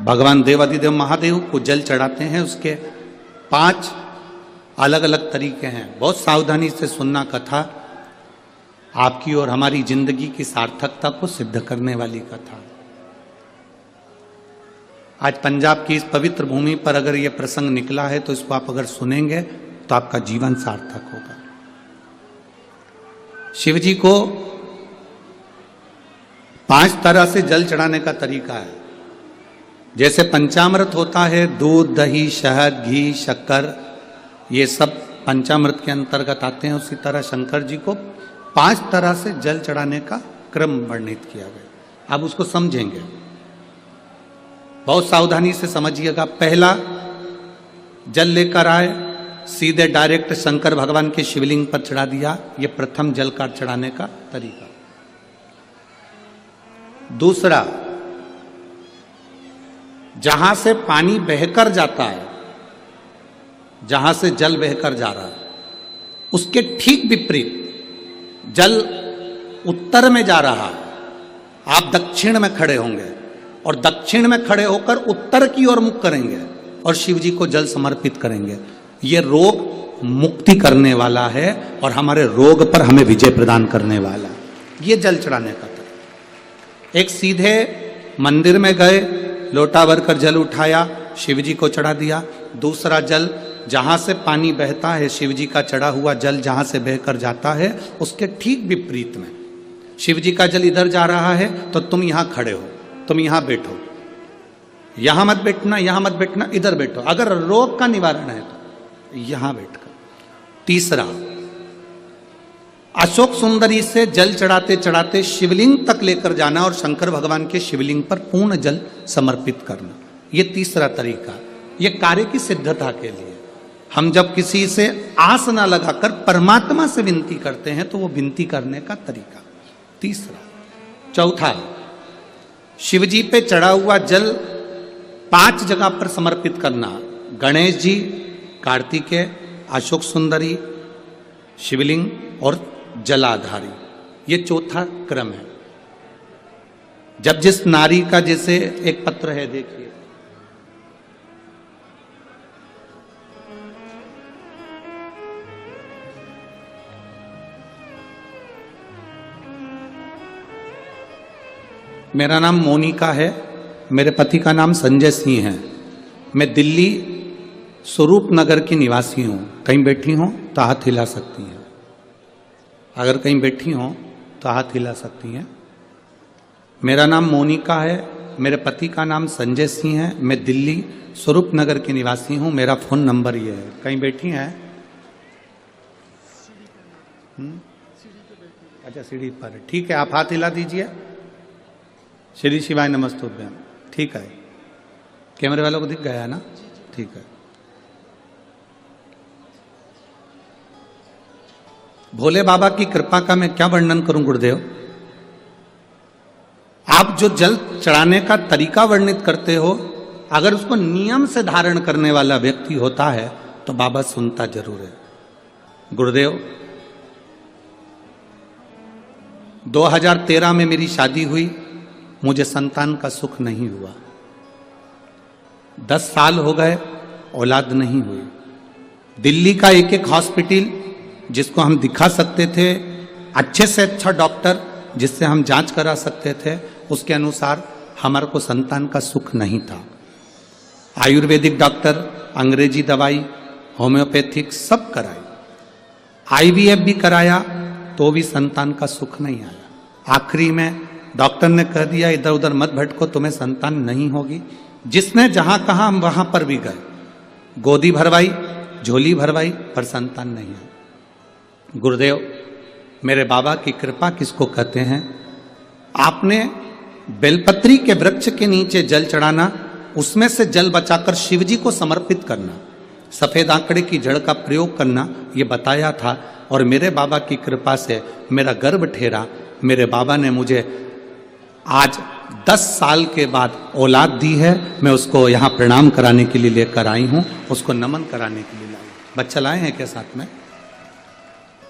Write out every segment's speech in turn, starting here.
भगवान देवाधिदेव महादेव को जल चढ़ाते हैं। उसके 5 अलग अलग तरीके हैं। बहुत सावधानी से सुनना कथा, आपकी और हमारी जिंदगी की सार्थकता को सिद्ध करने वाली कथा। आज पंजाब की इस पवित्र भूमि पर अगर यह प्रसंग निकला है तो इसको आप अगर सुनेंगे तो आपका जीवन सार्थक होगा। शिव जी को 5 तरह से जल चढ़ाने का तरीका है। जैसे पंचामृत होता है, दूध, दही, शहद, घी, शक्कर, ये सब पंचामृत के अंतर्गत आते हैं। उसी तरह शंकर जी को 5 तरह से जल चढ़ाने का क्रम वर्णित किया गया। अब उसको समझेंगे, बहुत सावधानी से समझिएगा। पहला, जल लेकर आए, सीधे डायरेक्ट शंकर भगवान के शिवलिंग पर चढ़ा दिया। यह प्रथम जल का चढ़ाने का तरीका। दूसरा, जहां से पानी बहकर जाता है, जहां से जल बहकर जा रहा है, उसके ठीक विपरीत जल उत्तर में जा रहा है, आप दक्षिण में खड़े होंगे और दक्षिण में खड़े होकर उत्तर की ओर मुख करेंगे और शिव जी को जल समर्पित करेंगे। ये रोग मुक्ति करने वाला है और हमारे रोग पर हमें विजय प्रदान करने वाला है। ये जल चढ़ाने का तरीका। एक, सीधे मंदिर में गए, लोटा भरकर जल उठाया, शिव जी को चढ़ा दिया। दूसरा, जल जहां से पानी बहता है, शिव जी का चढ़ा हुआ जल जहां से बहकर जाता है, उसके ठीक विपरीत में शिव जी का जल इधर जा रहा है तो तुम यहां खड़े हो, तुम यहां बैठो, यहां मत बैठना, यहां मत बैठना, इधर बैठो। अगर रोग का निवारण है तो यहां बैठकर। तीसरा, अशोक सुंदरी से जल चढ़ाते चढ़ाते शिवलिंग तक लेकर जाना और शंकर भगवान के शिवलिंग पर पूर्ण जल समर्पित करना। यह तीसरा तरीका। यह कार्य की सिद्धता के लिए। हम जब किसी से आस ना लगाकर परमात्मा से विनती करते हैं तो वो विनती करने का तरीका। तीसरा। चौथा, शिव जी पे चढ़ा हुआ जल 5 जगह पर समर्पित करना। गणेश जी, कार्तिकेय, अशोक सुंदरी, शिवलिंग और जलाधारी। ये चौथा क्रम है। जब जिस नारी का, जैसे एक पत्र है, देखिए, मेरा नाम मोनिका है, मेरे पति का नाम संजय सिंह है। मैं दिल्ली स्वरूप नगर की निवासी हूँ। कहीं बैठी हो तो हाथ हिला सकती हैं। अगर कहीं बैठी हो तो हाथ हिला सकती हैं। मेरा नाम मोनिका है, मेरे पति का नाम संजय सिंह है। मैं दिल्ली स्वरूप नगर की निवासी हूँ। मेरा फ़ोन नंबर ये है। कहीं बैठी हैं? अच्छा, सीढ़ी पर है। ठीक है, आप हाथ हिला दीजिए। श्री शिवाय नमस्तुभ्यम। ठीक है, कैमरे वालों को दिख गया है ना? ठीक है। भोले बाबा की कृपा का मैं क्या वर्णन करूं गुरुदेव। आप जो जल चढ़ाने का तरीका वर्णित करते हो, अगर उसको नियम से धारण करने वाला व्यक्ति होता है तो बाबा सुनता जरूर है। गुरुदेव, 2013 में मेरी शादी हुई, मुझे संतान का सुख नहीं हुआ। 10 साल हो गए, औलाद नहीं हुई। दिल्ली का एक एक हॉस्पिटल जिसको हम दिखा सकते थे, अच्छे से अच्छा डॉक्टर जिससे हम जांच करा सकते थे, उसके अनुसार हमारे को संतान का सुख नहीं था। आयुर्वेदिक डॉक्टर, अंग्रेजी दवाई, होम्योपैथिक सब कराई, IVF भी कराया तो भी संतान का सुख नहीं आया। आखिरी में डॉक्टर ने कह दिया, इधर उधर मत भटको, तुम्हें संतान नहीं होगी। जिसने जहां कहा हम वहां पर भी गए, गोदी भरवाई, झोली भरवाई, पर संतान नहीं आई। गुरुदेव, मेरे बाबा की कृपा किसको कहते हैं? आपने बेलपत्री के वृक्ष के नीचे जल चढ़ाना, उसमें से जल बचाकर शिव जी को समर्पित करना, सफेद आंकड़े की जड़ का प्रयोग करना, ये बताया था। और मेरे बाबा की कृपा से मेरा गर्भ ठेरा। मेरे बाबा ने मुझे आज 10 साल के बाद औलाद दी है। मैं उसको यहाँ प्रणाम कराने के लिए लेकर आई हूँ, उसको नमन कराने के लिए लाई। बच्चा लाए हैं क्या साथ में?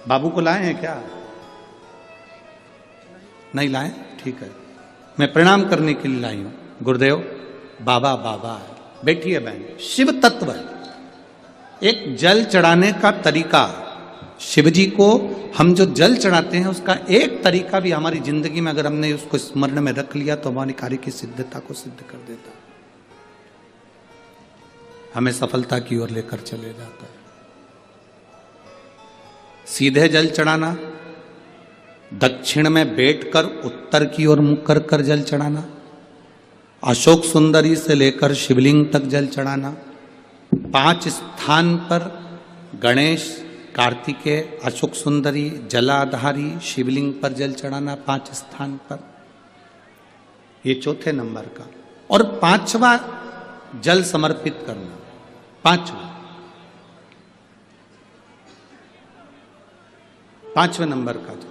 बाबू को लाए हैं क्या? नहीं लाए? ठीक है, मैं प्रणाम करने के लिए लाई हूँ। गुरुदेव, बाबा बाबा है। बैठिए बहन, शिव तत्व है। एक जल चढ़ाने का तरीका, शिव जी को हम जो जल चढ़ाते हैं उसका एक तरीका भी हमारी जिंदगी में अगर हमने उसको स्मरण में रख लिया तो हमारी कार्य की सिद्धता को सिद्ध कर देता, हमें सफलता की ओर लेकर चले जाता है। सीधे जल चढ़ाना, दक्षिण में बैठकर उत्तर की ओर मुख कर कर जल चढ़ाना, अशोक सुंदरी से लेकर शिवलिंग तक जल चढ़ाना, 5 स्थान पर गणेश, कार्तिकेय, अशोक सुंदरी, जलाधारी, शिवलिंग पर जल चढ़ाना 5 स्थान पर, ये चौथे नंबर का। और 5वां जल समर्पित करना, 5वें नंबर का जल।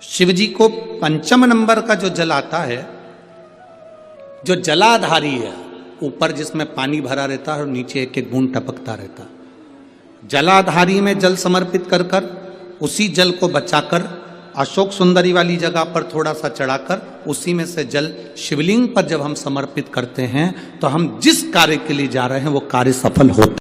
शिव जी को 5म नंबर का जो जल आता है, जो जलाधारी है, ऊपर जिसमें पानी भरा रहता है और नीचे एक एक बूंद टपकता रहता, जलाधारी में जल समर्पित कर कर उसी जल को बचाकर अशोक सुंदरी वाली जगह पर थोड़ा सा चढ़ाकर उसी में से जल शिवलिंग पर जब हम समर्पित करते हैं तो हम जिस कार्य के लिए जा रहे हैं वो कार्य सफल होता है।